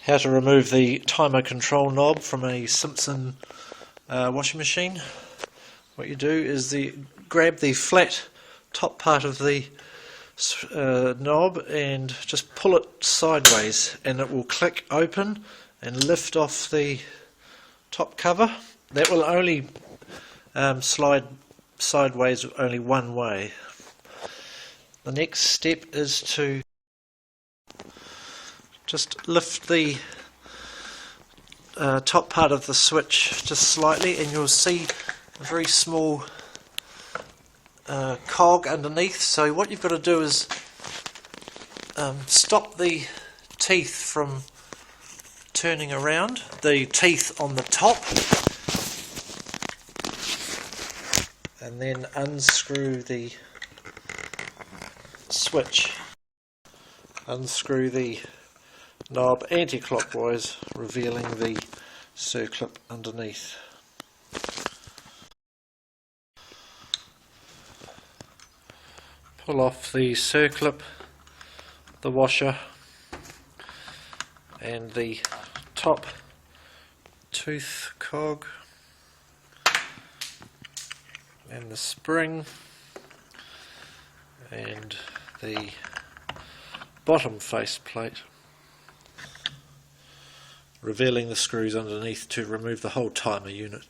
How to remove the timer control knob from a Simpson washing machine. What you do is grab the flat top part of the knob and just pull it sideways, and it will click open and lift off the top cover. That will only slide sideways only one way. The next step is to just lift the top part of the switch just slightly, and you'll see a very small cog underneath. So what you've got to do is stop the teeth from turning around, the teeth on the top, and then unscrew the switch. Unscrew the knob anti-clockwise, revealing the circlip underneath. Pull off the circlip, the washer, and the top tooth cog, and the spring, and the bottom face plate, revealing the screws underneath to remove the whole timer unit.